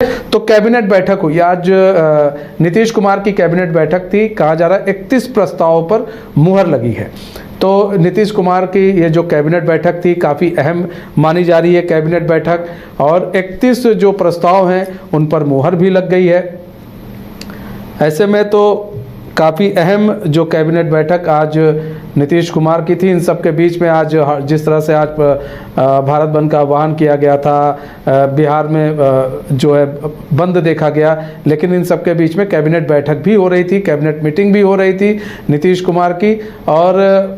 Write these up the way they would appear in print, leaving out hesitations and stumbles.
तो कैबिनेट बैठक हुई आज। नीतीश कुमार की कैबिनेट बैठक थी। कहा जा रहा है 31 प्रस्तावों पर मुहर लगी है। तो नीतीश कुमार की ये जो कैबिनेट बैठक थी काफ़ी अहम मानी जा रही है कैबिनेट बैठक, और 31 जो प्रस्ताव हैं उन पर मुहर भी लग गई है। ऐसे में तो काफ़ी अहम जो कैबिनेट बैठक आज नीतीश कुमार की थी। इन सब के बीच में आज जिस तरह से आज भारत बंद का आह्वान किया गया था, बिहार में जो है बंद देखा गया, लेकिन इन सब के बीच में कैबिनेट बैठक भी हो रही थी, कैबिनेट मीटिंग भी हो रही थी नीतीश कुमार की। और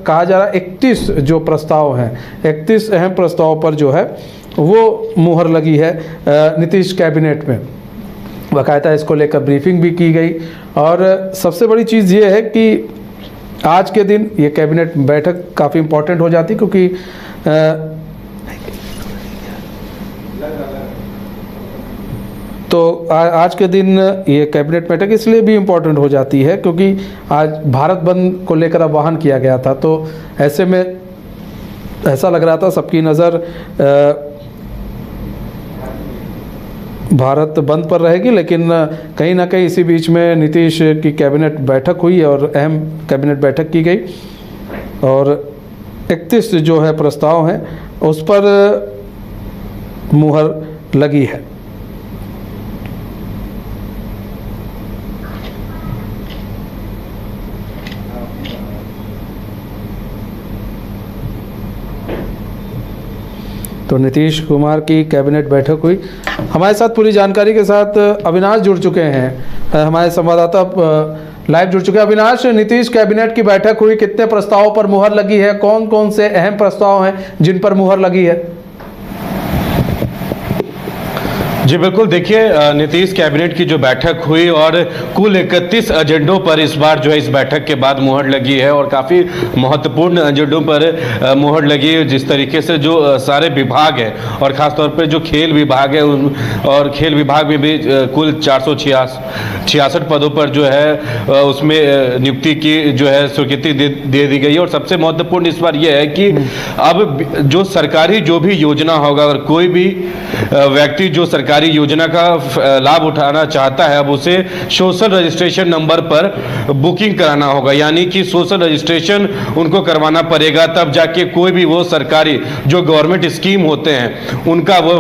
कहा जा रहा है 31 जो प्रस्ताव हैं, 31 अहम प्रस्ताव पर जो है वो मुहर लगी है नीतीश कैबिनेट में। बाकायदा इसको लेकर ब्रीफिंग भी की गई। और सबसे बड़ी चीज़ ये है कि आज के दिन ये कैबिनेट बैठक काफ़ी इम्पोर्टेंट हो जाती, क्योंकि तो आज के दिन ये कैबिनेट बैठक इसलिए भी इम्पोर्टेंट हो जाती है क्योंकि आज भारत बंद को लेकर आह्वान किया गया था। तो ऐसे में ऐसा लग रहा था सबकी नज़र भारत बंद पर रहेगी, लेकिन कहीं ना कहीं इसी बीच में नीतीश की कैबिनेट बैठक हुई और अहम कैबिनेट बैठक की गई, और 31 जो है प्रस्ताव हैं उस पर मुहर लगी है। तो नीतीश कुमार की कैबिनेट बैठक हुई। हमारे साथ पूरी जानकारी के साथ अविनाश जुड़ चुके हैं, हमारे संवाददाता लाइव जुड़ चुके हैं। अविनाश, नीतीश कैबिनेट की बैठक हुई, कितने प्रस्तावों पर मुहर लगी है, कौन कौन से अहम प्रस्ताव हैं जिन पर मुहर लगी है? जी बिल्कुल, देखिए नीतीश कैबिनेट की जो बैठक हुई और कुल 31 एजेंडों पर इस बार जो है इस बैठक के बाद मुहर लगी है, और काफ़ी महत्वपूर्ण एजेंडों पर मुहर लगी है। जिस तरीके से जो सारे विभाग हैं और ख़ासतौर पर जो खेल विभाग है और खेल विभाग में भी कुल 466 पदों पर जो है उसमें नियुक्ति की जो है स्वीकृति दे दी गई है। और सबसे महत्वपूर्ण इस बार यह है कि अब जो सरकारी जो भी योजना होगा, अगर कोई भी व्यक्ति जो सरकारी योजना का लाभ उठाना चाहता है, अब उसे सोशल रजिस्ट्रेशन नंबर पर बुकिंग कराना होगा, यानी कि सोशल रजिस्ट्रेशन उनको करवाना पड़ेगा, तब जाके कोई भी वो सरकारी जो गवर्नमेंट स्कीम होते हैं उनका वो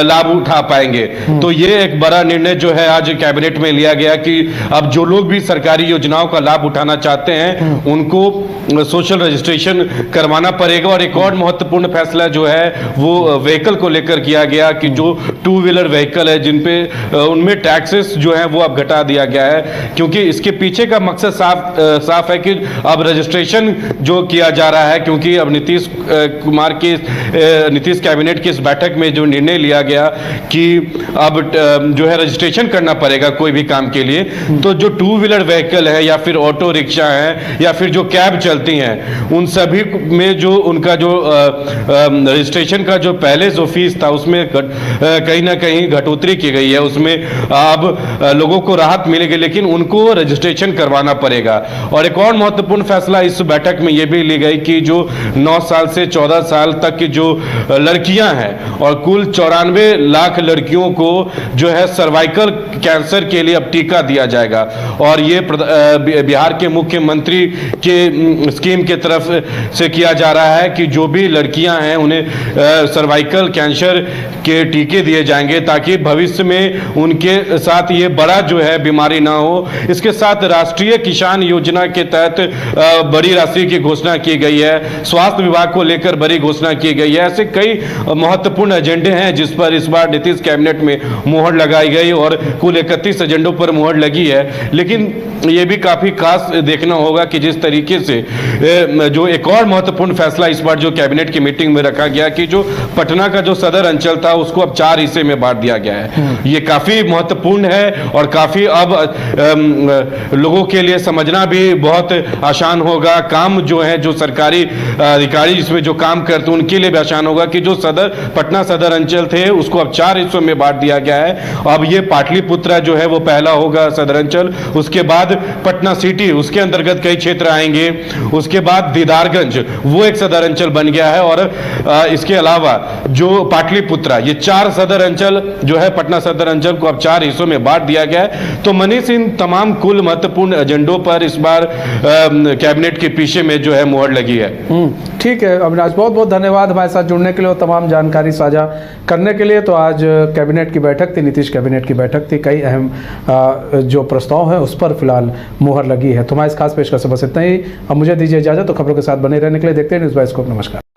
लाभ उठा पाएंगे। तो ये एक बड़ा निर्णय जो है आज कैबिनेट में लिया गया कि अब जो लोग भी सरकारी योजनाओं का लाभ उठाना चाहते हैं उनको सोशल रजिस्ट्रेशन करवाना पड़ेगा। और एक और महत्वपूर्ण फैसला जो है वो व्हीकल को लेकर किया गया कि जो 2 व्हीलर व्हीकल है जिन पे उनमें टैक्सेस जो है वो अब घटा दिया गया है, क्योंकि इसके पीछे का मकसद साफ है कि अब रजिस्ट्रेशन जो किया जा रहा है, क्योंकि अब नीतीश कैबिनेट की इस बैठक में जो निर्णय लिया गया कि अब जो है रजिस्ट्रेशन करना पड़ेगा कोई भी काम के लिए। तो जो 2 व्हीलर व्हीकल है या फिर ऑटो रिक्शा है या फिर जो कैब चलती हैं, उन सभी में जो उनका जो रजिस्ट्रेशन का जो पहले जो फीस था उसमें कहीं ना कहीं घटोतरी की गई है। उसमें अब लोगों को राहत मिलेगी, लेकिन उनको रजिस्ट्रेशन करवाना पड़ेगा। और एक और महत्वपूर्ण फैसला इस बैठक में यह भी ली गई कि जो 9 साल से 14 साल तक की जो लड़कियां हैं, और कुल 94 लाख लड़कियों को जो है सर्वाइकल कैंसर के लिए अब टीका दिया जाएगा। और ये बिहार के मुख्यमंत्री के स्कीम के तरफ से किया जा रहा है कि जो भी लड़कियां हैं उन्हें सर्वाइकल कैंसर के टीके दिए जाएंगे, ताकि भविष्य में उनके साथ ये बड़ा जो है बीमारी ना हो। इसके साथ राष्ट्रीय किसान योजना के तहत बड़ी राशि की घोषणा की गई है, स्वास्थ्य विभाग को लेकर बड़ी घोषणा की गई है। ऐसे कई महत्वपूर्ण एजेंडे हैं जिस पर इस बार नीतीश कैबिनेट में मुहर लगाई गई, और कुल 31 एजेंडों पर मुहर लगी है। लेकिन ये भी काफी खास देखना होगा कि जिस तरीके से जो एक और महत्वपूर्ण फैसला इस बार जो कैबिनेट की मीटिंग में रखा गया कि जो पटना का जो सदर अंचल था उसको अब 4 हिस्से में बांट दिया गया है। ये काफी महत्वपूर्ण है और काफी अब लोगों के लिए समझना भी बहुत आसान होगा। काम जो है जो सरकारी अधिकारी इसमें जो काम करते हैं उनके लिए भी आसान होगा कि जो पटना सदर अंचल थे उसको अब 4 हिस्सों में बांट दिया गया है। अब ये पाटलिपुत्रा जो है वो पहला होगा सदर अंचल, उसके बाद पटना सिटी, उसके अंतर्गत कई क्षेत्र आएंगे, उसके बाद दीदारगंज वो एक सदर अंचल बन गया है, और इसके अलावा जो पाटलिपुत्रा, ये 4 सदर अंचल जो है पटना सदर अंचल को अब 4 हिस्सों में बांट दिया गया है। तो मनीष इन तमाम कुल महत्वपूर्ण एजेंडों पर इस बार कैबिनेट के पीछे में जो है मुहर लगी है। ठीक है अविनाश, बहुत बहुत धन्यवाद हमारे साथ जुड़ने के लिए और तमाम जानकारी साझा करने के लिए। तो आज कैबिनेट की बैठक थी, नीतीश कैबिनेट की बैठक थी, कई अहम जो प्रस्ताव हैं उस पर फिलहाल मुहर लगी है। तो हमारे इस खास पेशकश से बस इतना ही। अब मुझे दीजिए इजाजत, तो खबरों के साथ बने रहने के लिए देखते हैं न्यूज़ बाइस्कोप। नमस्कार।